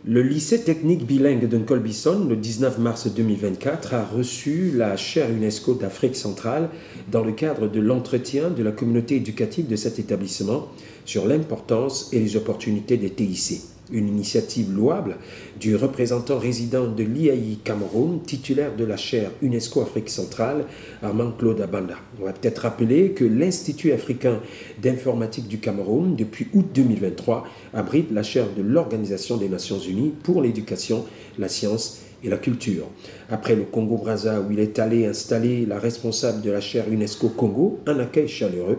Le lycée technique bilingue de Nkolbison, le 19 mars 2024, a reçu la chaire UNESCO d'Afrique centrale dans le cadre de l'entretien de la communauté éducative de cet établissement sur l'importance et les opportunités des TIC. Une initiative louable du représentant résident de l'IAI Cameroun, titulaire de la chaire UNESCO Afrique centrale, Armand Claude Abanda. On va peut-être rappeler que l'Institut africain d'informatique du Cameroun, depuis août 2023, abrite la chaire de l'Organisation des Nations Unies pour l'éducation, la science et la culture. Après le Congo-Brazza, où il est allé installer la responsable de la chaire UNESCO Congo, un accueil chaleureux,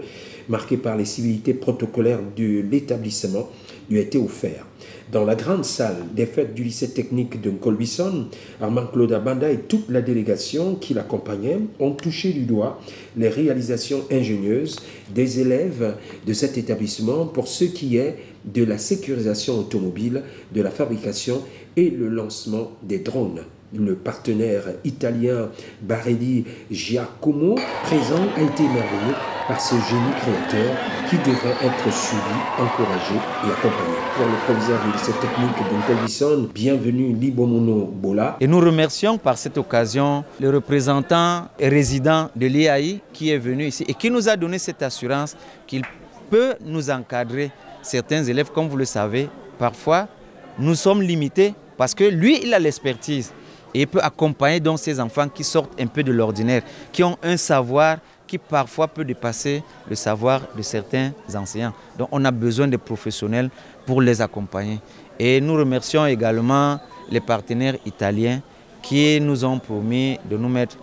marqué par les civilités protocolaires de l'établissement, lui a été offert. Dans la grande salle des fêtes du lycée technique de Nkolbison, Armand Claude Abanda et toute la délégation qui l'accompagnait ont touché du doigt les réalisations ingénieuses des élèves de cet établissement pour ce qui est de la sécurisation automobile, de la fabrication et le lancement des drones. Le partenaire italien Barelli Giacomo présent a été émerveillé par ce génie créateur qui devrait être suivi, encouragé et accompagné. Pour le proviseur du lycée technique de Nkolbison, bienvenue Libomono Bola. Et nous remercions par cette occasion le représentant et résident de l'IAI qui est venu ici et qui nous a donné cette assurance qu'il peut nous encadrer. Certains élèves, comme vous le savez, parfois nous sommes limités parce que lui, il a l'expertise. Et il peut accompagner donc ces enfants qui sortent un peu de l'ordinaire, qui ont un savoir qui parfois peut dépasser le savoir de certains enseignants. Donc on a besoin de professionnels pour les accompagner. Et nous remercions également les partenaires italiens qui nous ont promis de nous mettre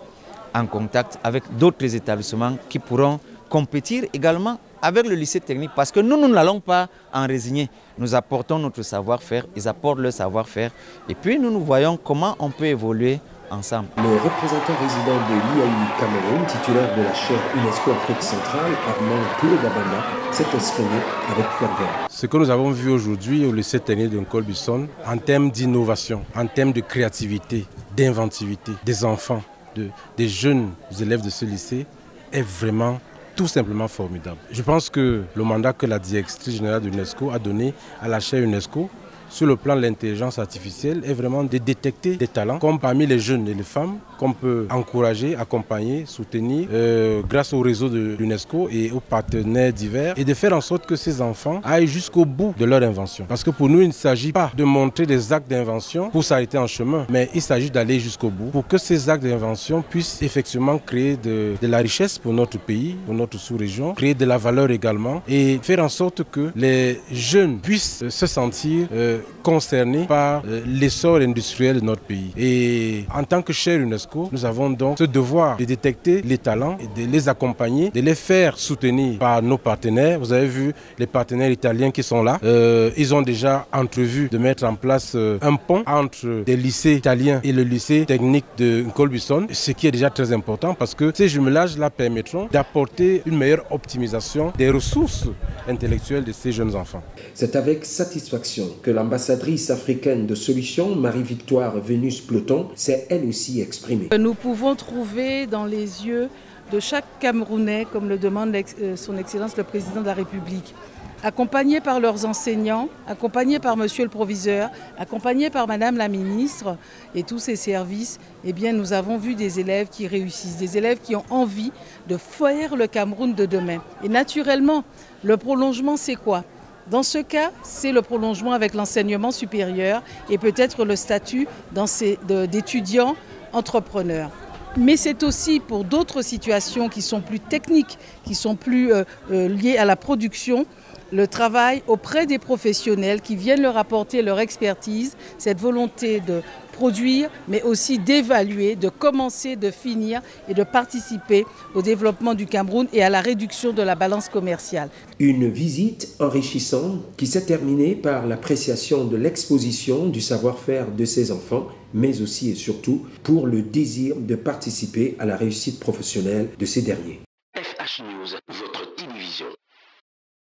en contact avec d'autres établissements qui pourront compétir également avec le lycée technique, parce que nous n'allons pas en résigner. Nous apportons notre savoir-faire, ils apportent leur savoir-faire, et puis nous voyons comment on peut évoluer ensemble. Le représentant résident de l'IAI Cameroun, titulaire de la chaire UNESCO Afrique centrale, Armand Claude Abanda, s'est exprimé avec ferveur. Ce que nous avons vu aujourd'hui au lycée technique de Nkolbison, en termes d'innovation, en termes de créativité, d'inventivité des enfants, des jeunes élèves de ce lycée, est vraiment tout simplement formidable. Je pense que le mandat que la directrice générale de l'UNESCO a donné à la chaire UNESCO sur le plan de l'intelligence artificielle est vraiment de détecter des talents comme parmi les jeunes et les femmes qu'on peut encourager, accompagner, soutenir grâce au réseau de l'UNESCO et aux partenaires divers et de faire en sorte que ces enfants aillent jusqu'au bout de leur invention. Parce que pour nous, il ne s'agit pas de montrer des actes d'invention pour s'arrêter en chemin, mais il s'agit d'aller jusqu'au bout pour que ces actes d'invention puissent effectivement créer de la richesse pour notre pays, pour notre sous-région, créer de la valeur également et faire en sorte que les jeunes puissent se sentir concernés par l'essor industriel de notre pays. Et en tant que chaire UNESCO, nous avons donc ce devoir de détecter les talents, et de les accompagner, de les faire soutenir par nos partenaires. Vous avez vu les partenaires italiens qui sont là. Ils ont déjà entrevu de mettre en place un pont entre des lycées italiens et le lycée technique de Nkolbison, ce qui est déjà très important parce que ces jumelages-là permettront d'apporter une meilleure optimisation des ressources intellectuelles de ces jeunes enfants. C'est avec satisfaction que l'ambassadrice africaine de Solutions, Marie-Victoire Vénus-Ploton, s'est elle aussi exprimée. Nous pouvons trouver dans les yeux de chaque Camerounais, comme le demande son Excellence le Président de la République, accompagnés par leurs enseignants, accompagnés par Monsieur le Proviseur, accompagnés par Madame la Ministre et tous ses services, eh bien nous avons vu des élèves qui réussissent, des élèves qui ont envie de faire le Cameroun de demain. Et naturellement, le prolongement c'est quoi ? Dans ce cas, c'est le prolongement avec l'enseignement supérieur et peut-être le statut d'étudiant entrepreneur. Mais c'est aussi pour d'autres situations qui sont plus techniques, qui sont plus liées à la production, le travail auprès des professionnels qui viennent leur apporter leur expertise, cette volonté de produire, mais aussi d'évaluer, de commencer, de finir et de participer au développement du Cameroun et à la réduction de la balance commerciale. Une visite enrichissante qui s'est terminée par l'appréciation de l'exposition du savoir-faire de ces enfants, mais aussi et surtout pour le désir de participer à la réussite professionnelle de ces derniers. FH News,